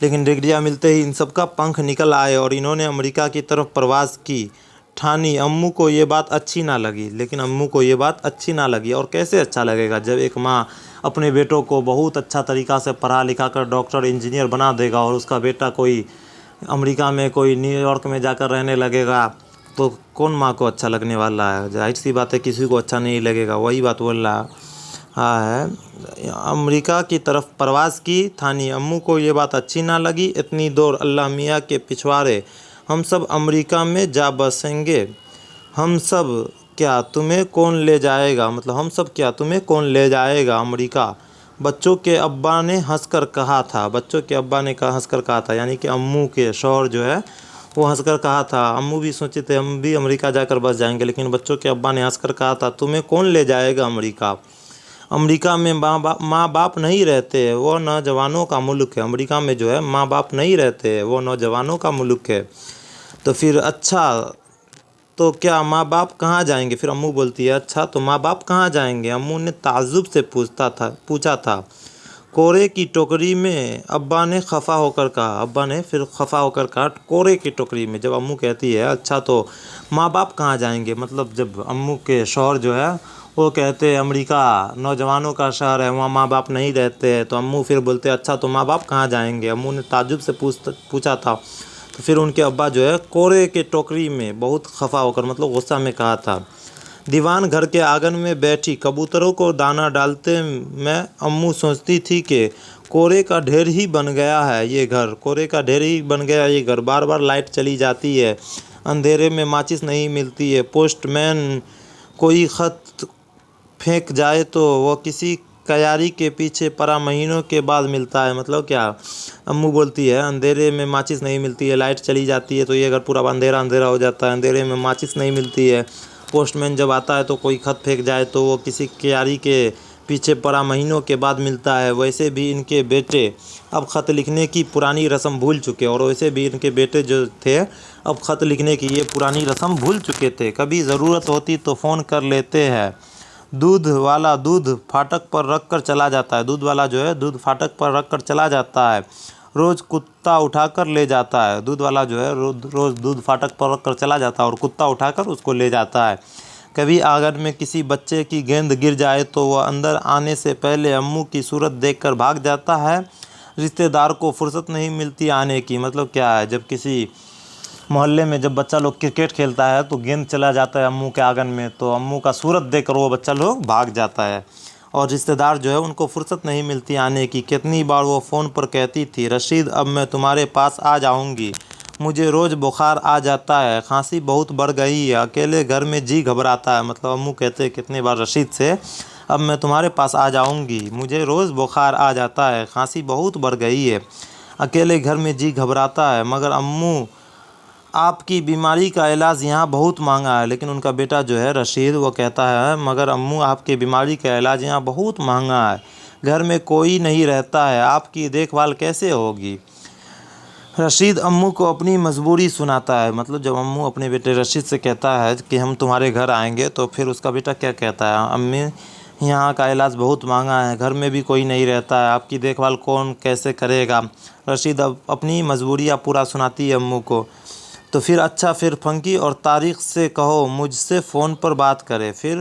लेकिन डिग्रियां मिलते ही इन सब का पंख निकल आए और इन्होंने अमेरिका की तरफ प्रवास की ठानी। अम्मू को ये बात अच्छी ना लगी, लेकिन अम्मू को ये बात अच्छी ना लगी। और कैसे अच्छा लगेगा जब एक माँ अपने बेटों को बहुत अच्छा तरीक़ा से पढ़ा लिखा कर डॉक्टर इंजीनियर बना देगा और उसका बेटा कोई अमेरिका में, कोई न्यूयॉर्क में जाकर रहने लगेगा, तो कौन माँ को अच्छा लगने वाला है? जाहिर सी बात है किसी को अच्छा नहीं लगेगा। वही बात बोल रहा है। अमेरिका की तरफ प्रवास की ठानी। अम्मू को ये बात अच्छी ना लगी। इतनी दूर अल्लाह मियाँ के पिछवाड़े, हम सब अमेरिका में जा बसेंगे। हम सब क्या, तुम्हें कौन ले जाएगा? मतलब हम सब क्या, तुम्हें कौन ले जाएगा अमेरिका? बच्चों के अब्बा ने हंसकर कहा था। बच्चों के अब्बा ने हंसकर कहा था, यानी कि अम्मू के शौहर जो है वो हंसकर कहा था। अम्मू भी सोचे थे हम भी अमेरिका जाकर बस जाएंगे, लेकिन बच्चों के अब्बा ने हंसकर कहा था, तुम्हें कौन ले जाएगा अमेरिका? अमेरिका में माँ बाप नहीं रहते, वो नौजवानों का मुल्क है। अमेरिका में जो है माँ बाप नहीं रहते, वो नौजवानों का मुल्क है। तो फिर अच्छा, तो क्या माँ बाप कहाँ जाएंगे? फिर अम्मू बोलती है, अच्छा तो माँ बाप कहाँ जाएंगे? अम्मू ने ताज्जुब से पूछा था। कोरे की टोकरी में, अब्बा ने खफा होकर कहा। अब्बा ने फिर खफा होकर कहा, कोरे की टोकरी में। जब अम्मू कहती है अच्छा तो माँ बाप कहाँ जाएंगे, मतलब जब अम्मू के शौहर जो है वो कहते हैं अमेरिका नौजवानों का शहर है, वहाँ माँ बाप नहीं रहते हैं, तो अम्मू फिर बोलते अच्छा तो माँ बाप कहाँ जाएंगे? अम्मू ने ताज्जुब से पूछा था। तो फिर उनके अब्बा जो है कोरे के टोकरी में बहुत खफा होकर, मतलब गुस्सा में कहा था। दीवान घर के आंगन में बैठी कबूतरों को दाना डालते मैं अम्मू सोचती थी कि कोरे का ढेर ही बन गया है ये घर, कोरे का ढेर ही बन गया ये घर। बार बार लाइट चली जाती है, अंधेरे में माचिस नहीं मिलती है, पोस्टमैन कोई ख़त फेंक जाए तो वो किसी कयारी के पीछे पड़ा महीनों के बाद मिलता है। मतलब क्या, अम्मू बोलती है अंधेरे में माचिस नहीं मिलती है, लाइट चली जाती है तो ये घर पूरा अंधेरा अंधेरा हो जाता है, अंधेरे में माचिस नहीं मिलती है, पोस्टमैन जब आता है तो कोई खत फेंक जाए तो वो किसी क्यारी के पीछे पड़ा महीनों के बाद मिलता है। वैसे भी इनके बेटे अब ख़त लिखने की पुरानी रस्म भूल चुके, और वैसे भी इनके बेटे जो थे अब ख़त लिखने की ये पुरानी रस्म भूल चुके थे। कभी ज़रूरत होती तो फ़ोन कर लेते हैं। दूध वाला दूध फाटक पर रख कर चला जाता है। दूध वाला जो है दूध फाटक पर रख कर चला जाता है, रोज़ कुत्ता उठाकर ले जाता है। दूध वाला जो है रोज़ दूध फाटक पर रख कर चला जाता है और कुत्ता उठाकर उसको ले जाता है। कभी आंगन में किसी बच्चे की गेंद गिर जाए तो वह अंदर आने से पहले अम्मू की सूरत देखकर भाग जाता है। रिश्तेदार को फुर्सत नहीं मिलती आने की। मतलब क्या है, जब किसी मोहल्ले में जब बच्चा लोग क्रिकेट खेलता है तो गेंद चला जाता है अम्मू के आंगन में, तो अम्मू का सूरत देखकर वो बच्चा लोग भाग जाता है। और रिश्तेदार जो है उनको फुर्सत नहीं मिलती आने की। कितनी बार वो फ़ोन पर कहती थी, रशीद अब मैं तुम्हारे पास आ जाऊंगी, मुझे रोज़ बुखार आ जाता है, खांसी बहुत बढ़ गई है, अकेले घर में जी घबराता है। मतलब अम्मू कहते हैं कितनी बार रशीद से, अब मैं तुम्हारे पास आ जाऊंगी, मुझे रोज़ बुखार आ जाता है, खांसी बहुत बढ़ गई है, अकेले घर में जी घबराता है। मगर अम्मू आपकी बीमारी का इलाज यहाँ बहुत महंगा है। लेकिन उनका बेटा जो है रशीद वो कहता है, मगर अम्मू आपकी बीमारी का इलाज यहाँ बहुत महंगा है, घर में कोई नहीं रहता है, आपकी देखभाल कैसे होगी? रशीद अम्मू को अपनी मजबूरी सुनाता है। मतलब जब अम्मू अपने बेटे रशीद से कहता है कि हम तुम्हारे घर आएंगे, तो फिर उसका बेटा क्या कहता है, अम्मी यहाँ का इलाज बहुत महंगा है, घर में भी कोई नहीं रहता है, आपकी देखभाल कौन कैसे करेगा? रशीद अब अपनी मजबूरियाँ पूरा सुनाती है अम्मू को। तो फिर अच्छा, फिर फंकी और तारीख से कहो मुझसे फ़ोन पर बात करे। फिर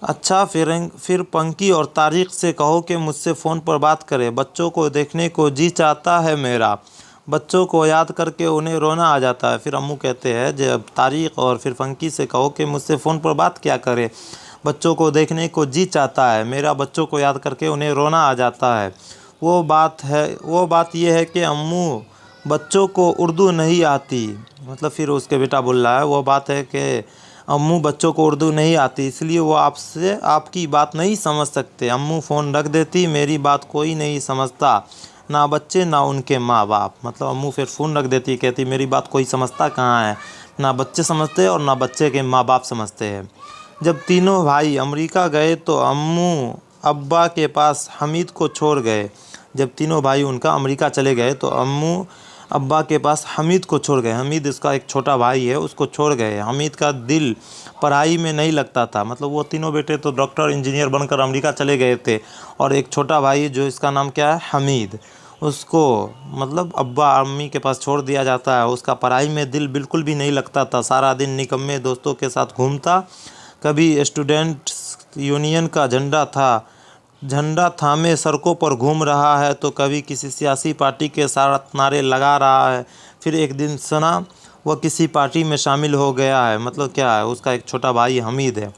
अच्छा, फिर पंकी और तारीख से कहो कि मुझसे फ़ोन पर बात करे। बच्चों को देखने को जी चाहता है मेरा, बच्चों को याद करके उन्हें रोना आ जाता है। फिर अम्मू कहते हैं जब तारीख और फिर फंकी से कहो कि मुझसे फ़ोन पर बात क्या करे, बच्चों को देखने को जी चाहता है मेरा, बच्चों को याद करके उन्हें रोना आ जाता है। वो बात यह है कि अम्मू बच्चों को उर्दू नहीं आती। मतलब फिर उसके बेटा बोल रहा है, वो बात है कि अम्मू बच्चों को उर्दू नहीं आती, इसलिए वो आपसे आपकी बात नहीं समझ सकते। अम्मू फ़ोन रख देती, मेरी बात कोई नहीं समझता, ना बच्चे ना उनके माँ बाप। मतलब अम्मू फिर फ़ोन रख देती, कहती मेरी बात कोई समझता कहाँ है, ना बच्चे समझते और ना बच्चे के माँ बाप समझते हैं। जब तीनों भाई अमेरिका गए तो अम्मू अब्बा के पास हमीद को छोड़ गए। जब तीनों भाई उनका अमेरिका चले गए तो अम्मू अब्बा के पास हमीद को छोड़ गए। हमीद इसका एक छोटा भाई है, उसको छोड़ गए। हमीद का दिल पढ़ाई में नहीं लगता था, मतलब वो तीनों बेटे तो डॉक्टर इंजीनियर बनकर अमेरिका चले गए थे, और एक छोटा भाई जो इसका नाम क्या है, हमीद, उसको मतलब अब्बा अम्मी के पास छोड़ दिया जाता है। उसका पढ़ाई में दिल बिल्कुल भी नहीं लगता था, सारा दिन निकम्मे दोस्तों के साथ घूमता। कभी स्टूडेंट्स यूनियन का झंडा थामे सड़कों पर घूम रहा है, तो कभी किसी सियासी पार्टी के साथ नारे लगा रहा है। फिर एक दिन सुना वह किसी पार्टी में शामिल हो गया है। मतलब क्या है, उसका एक छोटा भाई हमीद है,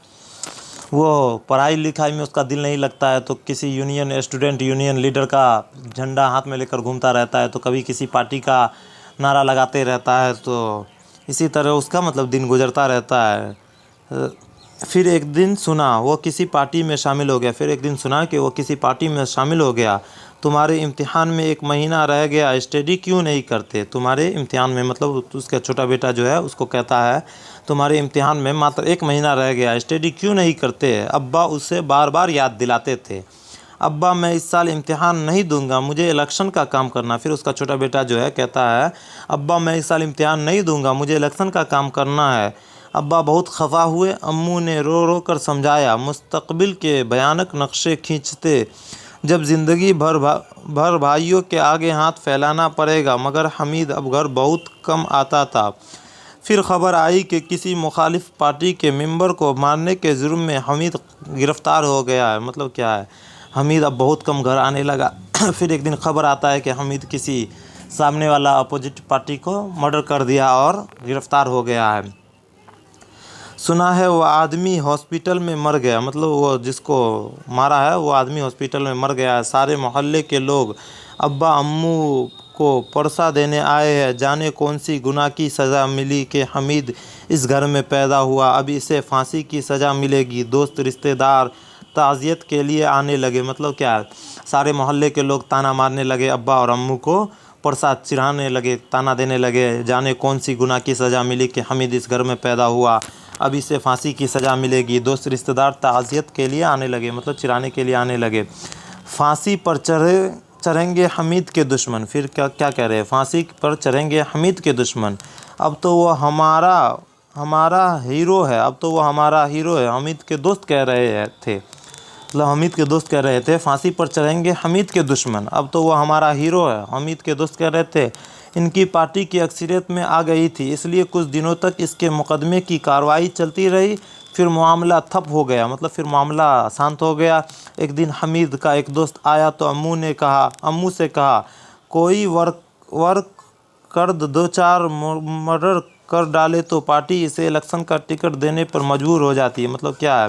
वो पढ़ाई लिखाई में उसका दिल नहीं लगता है, तो किसी स्टूडेंट यूनियन लीडर का झंडा हाथ में लेकर घूमता रहता है, तो कभी किसी पार्टी का नारा लगाते रहता है। तो इसी तरह उसका मतलब दिन गुजरता रहता है। फिर एक दिन सुना वो किसी पार्टी में शामिल हो गया। फिर एक दिन सुना कि वो किसी पार्टी में शामिल हो गया। तुम्हारे इम्तिहान में 1 महीना रह गया, स्टडी क्यों नहीं करते? तुम्हारे इम्तिहान में, मतलब उसका छोटा बेटा जो है उसको कहता है, तुम्हारे इम्तिहान में मात्र 1 महीना रह गया, स्टडी क्यों नहीं करते? अब्बा उसे बार बार याद दिलाते थे। अब्बा मैं इस साल इम्तिहान नहीं दूंगा, मुझे इलेक्शन का काम करना। फिर उसका छोटा बेटा जो है कहता है, अब्बा मैं इस साल इम्तिहान नहीं दूंगा, मुझे इलेक्शन का काम करना है। अब्बा बहुत खफा हुए। अम्मू ने रो रो कर समझाया, मुस्तकबिल के भयानक नक्शे खींचते जब ज़िंदगी भर भाइयों के आगे हाथ फैलाना पड़ेगा। मगर हमीद अब घर बहुत कम आता था। फिर खबर आई कि किसी मुखालिफ पार्टी के मेंबर को मारने के जुर्म में हमीद गिरफ़्तार हो गया है। मतलब क्या है, हमीद अब बहुत कम घर आने लगा। फिर एक दिन खबर आता है कि हमीद किसी सामने वाला अपोजिट पार्टी को मर्डर कर दिया और गिरफ़्तार हो गया है। सुना है वो आदमी हॉस्पिटल में मर गया, मतलब वो जिसको मारा है वो आदमी हॉस्पिटल में मर गया है। सारे मोहल्ले के लोग अब्बा अम्मू को परसा देने आए हैं। जाने कौन सी गुनाह की सज़ा मिली कि हमीद इस घर में पैदा हुआ, अब इसे फांसी की सज़ा मिलेगी। दोस्त रिश्तेदार ताज़ियत के लिए आने लगे। मतलब क्या है, सारे मोहल्ले के लोग ताना मारने लगे, अब्बा और अम्मू को प्रसाद चिढ़ाने लगे, ताना देने लगे। जाने कौन सी गुनाह की सज़ा मिली कि हमीद इस घर में पैदा हुआ, अब इसे फांसी की सज़ा मिलेगी। दोस्त रिश्तेदार ताज़ियत के लिए आने लगे, मतलब चिढ़ाने के लिए आने लगे। फांसी पर चढ़ेंगे हमीद के दुश्मन। फिर क्या क्या कह रहे हैं, फांसी पर चढ़ेंगे हमीद के दुश्मन, अब तो वो हमारा हीरो है, अब तो वो हमारा हीरो है। हमीद के दोस्त कह रहे थे, मतलब हमीद के दोस्त कह रहे थे, फांसी पर चढ़ेंगे हमीद के दुश्मन, अब तो वो हमारा हीरो है। हमीद के दोस्त कह रहे थे, इनकी पार्टी की अक्सरियत में आ गई थी, इसलिए कुछ दिनों तक इसके मुकदमे की कार्रवाई चलती रही। फिर मामला ठप हो गया, मतलब फिर मामला शांत हो गया। एक दिन हमीद का एक दोस्त आया तो अम्मू से कहा, कोई वर्क कर 2-4 मर्डर कर डाले तो पार्टी इसे इलेक्शन का टिकट देने पर मजबूर हो जाती है। मतलब क्या है,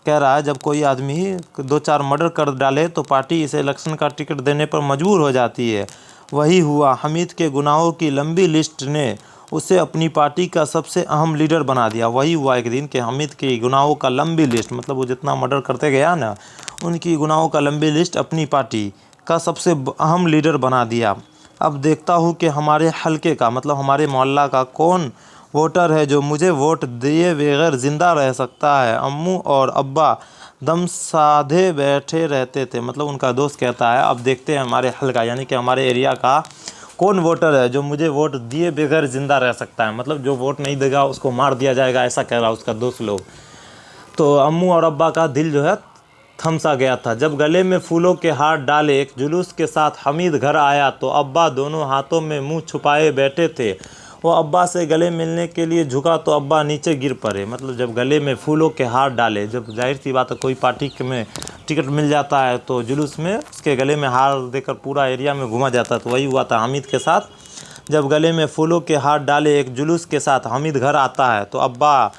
कह रहा है जब कोई आदमी 2-4 मर्डर कर डाले तो पार्टी इसे इलेक्शन का टिकट देने पर मजबूर हो जाती है। वही हुआ, हमीद के गुनाहों की लंबी लिस्ट ने उसे अपनी पार्टी का सबसे अहम लीडर बना दिया। वही हुआ एक दिन कि हमीद के गुनाहों का लंबी लिस्ट, मतलब वो जितना मर्डर करते गया ना, उनकी गुनाहों का लंबी लिस्ट अपनी पार्टी का सबसे अहम लीडर बना दिया। अब देखता हूँ कि हमारे हलके का, मतलब हमारे मोहल्ला का कौन वोटर है जो मुझे वोट दिए बगैर ज़िंदा रह सकता है। अम्मू और अब्बा दम साधे बैठे रहते थे। मतलब उनका दोस्त कहता है, अब देखते हैं हमारे हलका यानी कि हमारे एरिया का कौन वोटर है जो मुझे वोट दिए बगैर ज़िंदा रह सकता है, मतलब जो वोट नहीं देगा उसको मार दिया जाएगा, ऐसा कह रहा उसका दोस्त लोग। तो अम्मू और अब्बा का दिल जो है थमसा गया था। जब गले में फूलों के हार डाले एक जुलूस के साथ हमीद घर आया तो अब्बा दोनों हाथों में मुंह छुपाए बैठे थे। वो अब्बा से गले मिलने के लिए झुका तो अब्बा नीचे गिर पड़े। मतलब जब गले में फूलों के हार डाले, जब जाहिर सी बात है कोई पार्टी में टिकट मिल जाता है तो जुलूस में उसके गले में हार देकर पूरा एरिया में घुमा जाता है। तो वही हुआ था हमीद के साथ। जब गले में फूलों के हार डाले एक जुलूस के साथ हमीद घर आता है तो अब्बा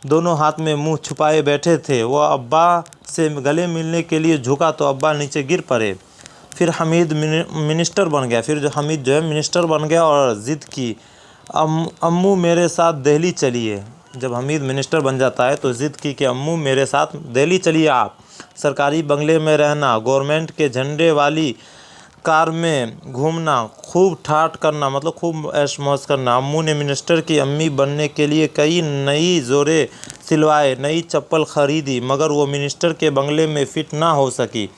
दोनों हाथ में मुंह छुपाए बैठे थे। वो अब्बा से गले मिलने के लिए झुका तो अब्बा नीचे गिर पड़े। फिर हमीद मिनिस्टर बन गया। फिर जो हमीद जो है मिनिस्टर बन गया और ज़िद की, अम्मू मेरे साथ दिल्ली चलिए। जब हमीद मिनिस्टर बन जाता है तो ज़िद की कि अम्मू मेरे साथ दिल्ली चलिए, आप सरकारी बंगले में रहना, गवर्नमेंट के झंडे वाली कार में घूमना, खूब ठाट करना, मतलब खूब ऐश मौज करना। अम्मू ने मिनिस्टर की अम्मी बनने के लिए कई नई जोड़े सिलवाए, नई चप्पल खरीदी, मगर वो मिनिस्टर के बंगले में फिट ना हो सकी।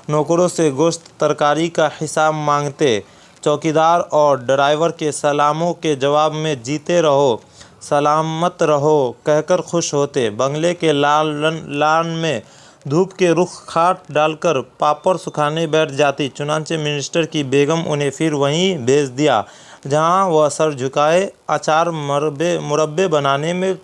नौकरों से गोश्त तरकारी का हिसाब मांगते चौकीदार और ड्राइवर के सलामों के जवाब में जीते रहो सलामत रहो कहकर खुश होते। बंगले के लान में धूप के रुख खाट डालकर पापड़ सुखाने बैठ जाती। चुनांचे मिनिस्टर की बेगम उन्हें फिर वहीं भेज दिया जहां वह सर झुकाए अचार मुरब्बे बनाने में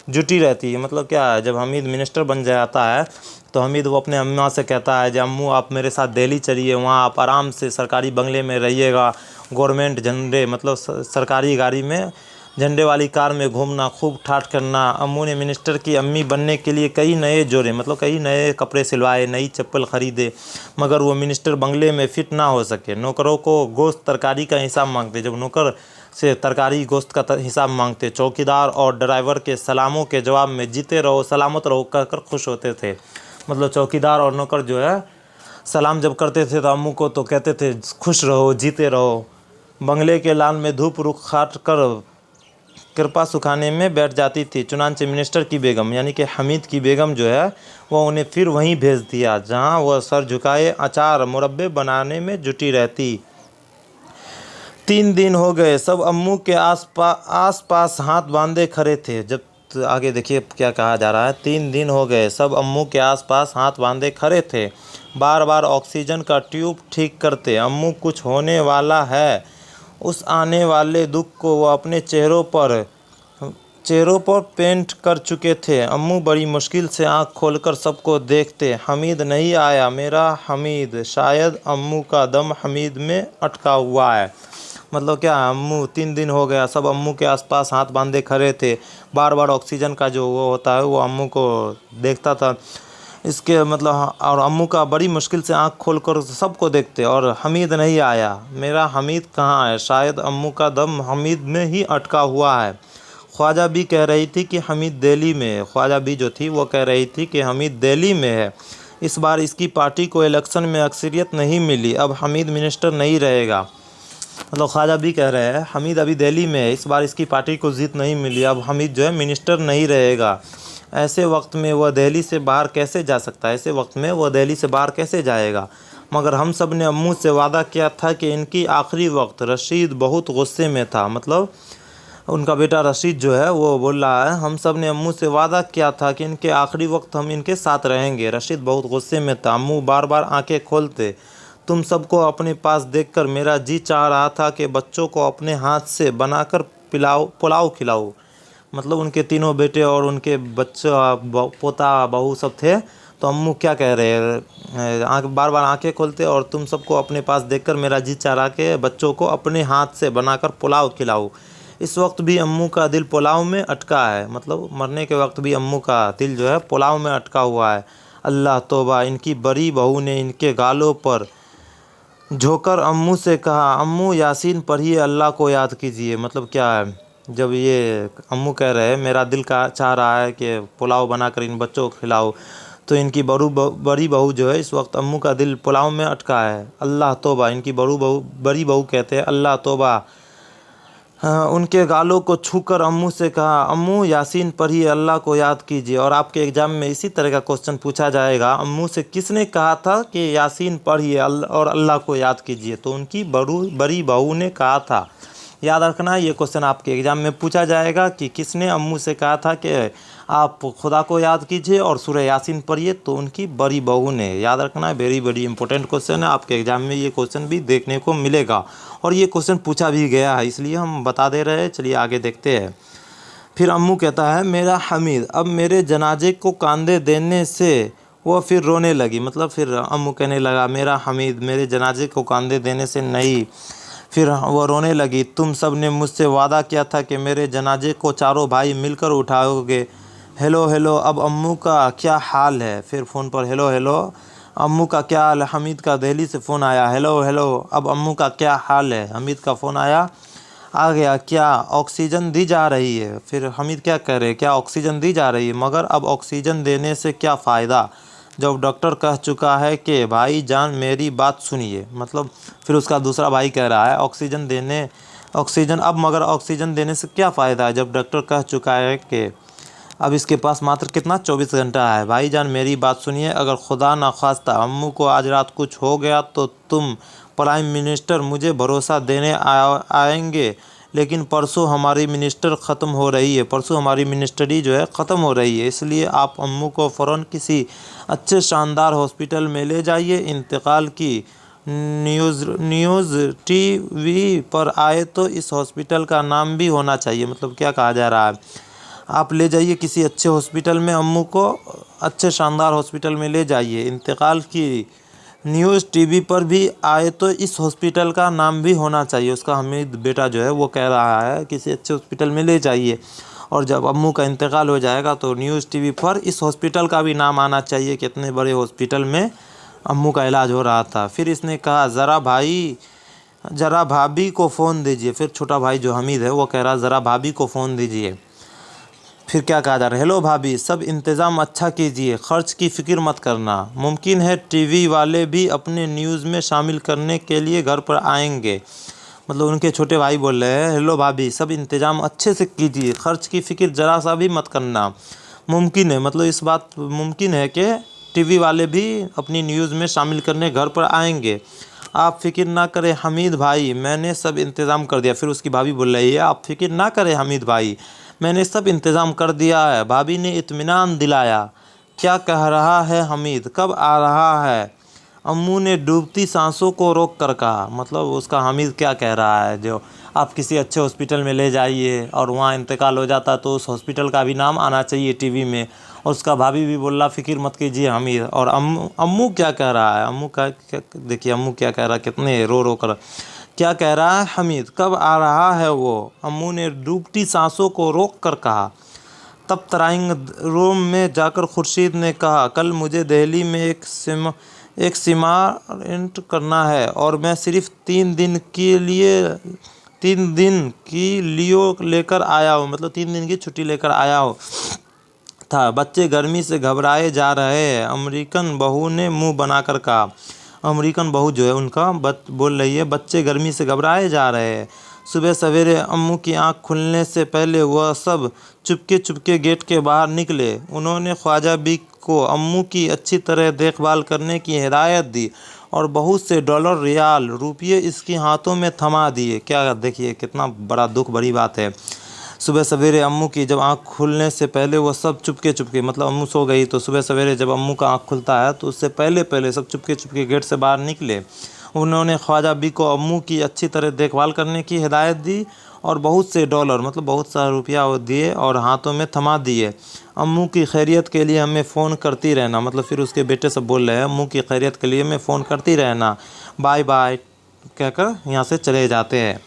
जुटी रहती है। मतलब क्या है, जब हमीद मिनिस्टर बन जाता है तो हमीद वो अपने अम्मा से कहता है, जब अम्मू आप मेरे साथ दिल्ली चलिए, वहाँ आप आराम से सरकारी बंगले में रहिएगा, गवर्नमेंट झंडे मतलब सरकारी गाड़ी में झंडे वाली कार में घूमना, खूब ठाठ करना। अम्मू ने मिनिस्टर की अम्मी बनने के लिए कई नए जोड़े मतलब कई नए कपड़े सिलवाए, नई चप्पल खरीदे, मगर वो मिनिस्टर बंगले में फिट ना हो सके। नौकरों को गोश्त तरकारी का हिसाब मांगते, जब नौकर से तरकारी गोश्त का हिसाब मांगते। चौकीदार और ड्राइवर के सलामों के जवाब में जीते रहो सलामत रहो कहकर खुश होते थे। मतलब चौकीदार और नौकर जो है सलाम जब करते थे तो अम्मू को तो कहते थे खुश रहो जीते रहो। बंगले के लान में धूप रुख खाट कर कृपा सुखाने में बैठ जाती थी। चुनांचे मिनिस्टर की बेगम यानी कि हमीद की बेगम जो है वह उन्हें फिर वहीं भेज दिया जहां वह सर झुकाए अचार मुरब्बे बनाने में जुटी रहती। 3 दिन हो गए सब अम्मू के आस पास हाथ बांधे खड़े थे। जब आगे देखिए क्या कहा जा रहा है। 3 दिन हो गए सब अम्मू के आस पास हाथ बांधे खड़े थे, बार बार ऑक्सीजन का ट्यूब ठीक करते। अम्मू कुछ होने वाला है, उस आने वाले दुख को वो अपने चेहरों पर पेंट कर चुके थे। अम्मू बड़ी मुश्किल से आंख खोलकर सबको देखते। हमीद नहीं आया, मेरा हमीद, शायद अम्मू का दम हमीद में अटका हुआ है। मतलब क्या, अम्मू 3 दिन हो गया सब अम्मू के आसपास हाथ बांधे खड़े थे, बार बार ऑक्सीजन का जो वो होता है वो अम्मू को देखता था। इसके मतलब और अम्मू का बड़ी मुश्किल से आंख खोलकर सबको देखते और हमीद नहीं आया, मेरा हमीद कहाँ है, शायद अम्मू का दम हमीद में ही अटका हुआ है। ख्वाजा भी कह रही थी कि हमीद दिल्ली में है। ख्वाजा भी जो थी वो कह रही थी कि हमीद दिल्ली में है। इस बार इसकी पार्टी को इलेक्शन में अक्सरियत नहीं मिली, अब हमीद मिनिस्टर नहीं रहेगा। मतलब ख्वाजा भी कह रहे हैं हमीद अभी दिल्ली में है, इस बार इसकी पार्टी को जीत नहीं मिली, अब हमीद जो है मिनिस्टर नहीं रहेगा। ऐसे वक्त में वह दिल्ली से बाहर कैसे जा सकता है, ऐसे वक्त में वह दिल्ली से बाहर कैसे जाएगा। मगर हम सब ने अम्मू से वादा किया था कि इनकी आखिरी वक्त। रशीद बहुत गुस्से में था, मतलब उनका बेटा रशीद जो है वो बोल रहा है हम सब ने अम्मू से वादा किया था कि इनके आखिरी वक्त हम इनके साथ रहेंगे। रशीद बहुत गुस्से में था। अम्मू बार बार आंखें खोलते। तुम सबको अपने पास देखकर मेरा जी चाह रहा था कि बच्चों को अपने हाथ से बनाकर पुलाव खिलाओ। मतलब उनके तीनों बेटे और उनके बच्चा पोता बहू सब थे। तो अम्मू क्या कह रहे हैं, बार बार आंखें खोलते और तुम सबको अपने पास देखकर मेरा जी चाह रहा कि बच्चों को अपने हाथ से बनाकर पुलाव खिलाओ। इस वक्त भी अम्मू का दिल पुलाव में अटका है, मतलब मरने के वक्त भी अम्मू का दिल जो है पुलाव में अटका हुआ है। अल्लाह तौबा, इनकी बड़ी बहू ने इनके गालों पर झोंकर अम्मू से कहा, अम्मू यासीन पढ़िए, अल्लाह को याद कीजिए। मतलब क्या है, जब ये अम्मू कह रहे हैं मेरा दिल का चाह रहा है कि पुलाव बनाकर इन बच्चों को खिलाओ, तो इनकी बड़ी बहू जो है इस वक्त अम्मू का दिल पुलाव में अटका है। अल्लाह तौबा, इनकी बड़ी बहू कहते हैं अल्लाह तौबा। उनके गालों को छूकर अम्मू से कहा, अम्मू यासीन पढ़िए, अल्लाह को याद कीजिए। और आपके एग्ज़ाम में इसी तरह का क्वेश्चन पूछा जाएगा, अम्मू से किसने कहा था कि यासीन पढ़िए और अल्लाह को याद कीजिए, तो उनकी बड़ी बहू ने कहा था। याद रखना, ये क्वेश्चन आपके एग्ज़ाम में पूछा जाएगा कि किसने अम्मू से कहा था कि आप खुदा को याद कीजिए और सूरह यासीन पढ़िए, तो उनकी बड़ी बहू ने। याद रखना, वेरी इंपॉर्टेंट क्वेश्चन है, आपके एग्ज़ाम में ये क्वेश्चन भी देखने को मिलेगा और ये क्वेश्चन पूछा भी गया है, इसलिए हम बता दे रहे हैं। चलिए आगे देखते हैं। फिर अम्मू कहता है, मेरा हमीद, अब मेरे जनाजे को कांधे देने से वह फिर रोने लगी। मतलब फिर अम्मू कहने लगा, मेरा हमीद मेरे जनाजे को कांधे देने से नहीं। फिर वह रोने लगी, तुम सब ने मुझसे वादा किया था कि मेरे जनाजे को चारों भाई मिलकर उठाओगे। हेलो हेलो, अब अम्मू का क्या हाल है। फिर फ़ोन पर हेलो हेलो, अम्मू का क्या हाल है। हमीद का दिल्ली से फ़ोन आया, हेलो हेलो, अब अम्मू का क्या हाल है। हमीद का फ़ोन आया, आ गया, क्या ऑक्सीजन दी जा रही है। फिर हमीद क्या कह रहे हैं, क्या ऑक्सीजन दी जा रही है, मगर अब ऑक्सीजन देने से क्या फ़ायदा जब डॉक्टर कह चुका है कि भाई जान मेरी बात सुनिए। मतलब फिर उसका दूसरा भाई कह रहा है मगर ऑक्सीजन देने से क्या फ़ायदा है जब डॉक्टर कह चुका है कि अब इसके पास मात्र कितना 24 घंटा है। भाईजान मेरी बात सुनिए, अगर खुदा ना खास्ता अम्मू को आज रात कुछ हो गया तो तुम प्राइम मिनिस्टर मुझे भरोसा देने आएंगे, लेकिन परसों हमारी मिनिस्टर ख़त्म हो रही है, परसों हमारी मिनिस्ट्री जो है ख़त्म हो रही है, इसलिए आप अम्मू को फ़ौरन किसी अच्छे शानदार हॉस्पिटल में ले जाइए। इंतकाल की न्यूज़ टीवी पर आए तो इस हॉस्पिटल का नाम भी होना चाहिए। मतलब क्या कहा जा रहा है, आप ले जाइए किसी अच्छे हॉस्पिटल में, अम्मू को अच्छे शानदार हॉस्पिटल में ले जाइए। इंतकाल की न्यूज़ टीवी पर भी आए तो इस हॉस्पिटल का नाम भी होना चाहिए। उसका हमीद बेटा जो है वो कह रहा है किसी अच्छे हॉस्पिटल में ले जाइए, और जब अम्मू का इंतकाल हो जाएगा तो न्यूज़ टीवी पर इस हॉस्पिटल का भी नाम आना चाहिए कि इतने बड़े हॉस्पिटल में अम्मू का इलाज हो रहा था। फिर इसने कहा ज़रा भाभी को फ़ोन दीजिए। फिर छोटा भाई जो हमीद है वो कह रहा ज़रा भाभी को फ़ोन दीजिए। फिर क्या कहा जा रहा है, हेलो भाभी, सब इंतज़ाम अच्छा कीजिए, ख़र्च की फ़िक्र मत करना। मुमकिन है टीवी वाले भी अपने न्यूज़ में शामिल करने के लिए घर पर आएंगे। मतलब उनके छोटे भाई बोल रहे हैं, हेलो भाभी, सब इंतज़ाम अच्छे से कीजिए, ख़र्च की फ़िक्र ज़रा सा भी मत करना। मुमकिन है, मतलब इस बात मुमकिन है कि टीवी वाले भी अपनी न्यूज़ में शामिल करने घर पर आएंगे। आप फ़िक्र ना करें हमीद भाई, मैंने सब इंतज़ाम कर दिया। फिर उसकी भाभी बोल रही है, आप फ़िक्र ना करें हमीद भाई, मैंने सब इंतज़ाम कर दिया है। भाभी ने इत्मीनान दिलाया। क्या कह रहा है हमीद, कब आ रहा है? अम्मू ने डूबती सांसों को रोक कर कहा। मतलब उसका हमीद क्या कह रहा है, जो आप किसी अच्छे हॉस्पिटल में ले जाइए और वहाँ इंतकाल हो जाता तो उस हॉस्पिटल का भी नाम आना चाहिए टीवी में। और उसका भाभी भी बोल रहा फ़िक्र मत कीजिए हमीद। और अम्मू क्या कह रहा है, अम्मू का क्या, देखिए अम्मू क्या कह रहा है, कितने रो कर क्या कह रहा है हमीद, कब आ रहा है वो? अम्मू ने डूबती सांसों को रोक कर कहा। तब तराइंग रूम में जाकर खुर्शीद ने कहा, कल मुझे दिल्ली में एक सिमारेंट करना है और मैं सिर्फ 3 दिन की लियो लेकर आया हूँ। मतलब 3 दिन की छुट्टी लेकर आया हूँ था। बच्चे गर्मी से घबराए जा रहे हैं, अमेरिकन बहू ने मुंह बनाकर कहा। अमेरिकन बहू जो है उनका बोल रही है, बच्चे गर्मी से घबराए जा रहे हैं। सुबह सवेरे अम्मू की आंख खुलने से पहले वह सब चुपके गेट के बाहर निकले। उन्होंने ख्वाजा बी को अम्मू की अच्छी तरह देखभाल करने की हिदायत दी और बहुत से डॉलर, रियाल, रुपये इसके हाथों में थमा दिए। क्या देखिए कितना बड़ा दुख भरी बात है। सुबह सवेरे अम्मू की जब आँख खुलने से पहले वो सब चुपके मतलब अम्मू सो गई तो सुबह सवेरे जब अम्मू का आँख खुलता है तो उससे पहले सब चुपके गेट से बाहर निकले। उन्होंने ख्वाजा बी को अम्मू की अच्छी तरह देखभाल करने की हिदायत दी और बहुत से डॉलर मतलब बहुत सारा रुपया वो दिए और हाथों में थमा दिए। अम्मू की खैरियत के लिए हमें फ़ोन करती रहना। मतलब फिर उसके बेटे सब बोल रहे हैं, अम्मू की खैरियत के लिए हमें फ़ोन करती रहना, बाय बाय कहकर यहाँ से चले जाते हैं।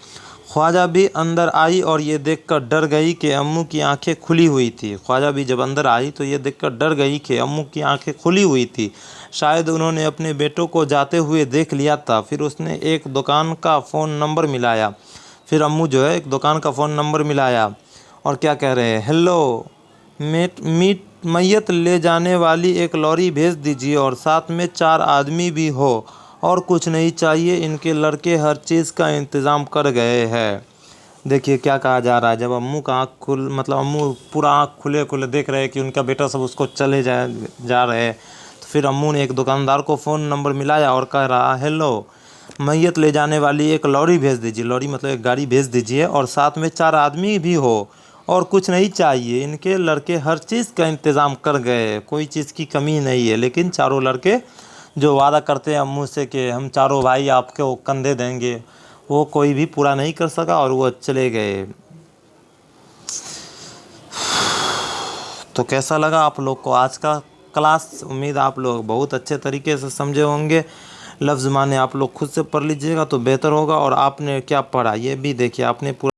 ख्वाजा भी अंदर आई और ये देखकर डर गई कि अम्मू की आंखें खुली हुई थी। ख्वाजा भी जब अंदर आई तो ये देखकर डर गई कि अम्मू की आंखें खुली हुई थी। शायद उन्होंने अपने बेटों को जाते हुए देख लिया था। फिर उसने एक दुकान का फ़ोन नंबर मिलाया। फिर अम्मू जो है एक दुकान का फ़ोन नंबर मिलाया और क्या कह रहे हैं, हेलो मैयत ले जाने वाली एक लॉरी भेज दीजिए और साथ में 4 आदमी भी हो और कुछ नहीं चाहिए, इनके लड़के हर चीज़ का इंतज़ाम कर गए हैं। देखिए क्या कहा जा रहा है, जब अम्मू का मतलब अम्मू पूरा आँख खुले देख रहे हैं कि उनका बेटा सब उसको चले जा रहे हैं, तो फिर अम्मू ने एक दुकानदार को फ़ोन नंबर मिलाया और कह रहा, हेलो मैयत ले जाने वाली एक लॉरी भेज दीजिए, लॉरी मतलब एक गाड़ी भेज दीजिए और साथ में 4 आदमी भी हो और कुछ नहीं चाहिए, इनके लड़के हर चीज़ का इंतज़ाम कर गए, कोई चीज़ की कमी नहीं है। लेकिन चारों लड़के जो वादा करते हैं अम्मू से कि हम चारों भाई आपके कंधे देंगे, वो कोई भी पूरा नहीं कर सका और वो चले गए। तो कैसा लगा आप लोग को आज का क्लास? उम्मीद आप लोग बहुत अच्छे तरीके से समझे होंगे। लफ्ज़ माने आप लोग खुद से पढ़ लीजिएगा तो बेहतर होगा। और आपने क्या पढ़ा ये भी देखिए, आपने पूरा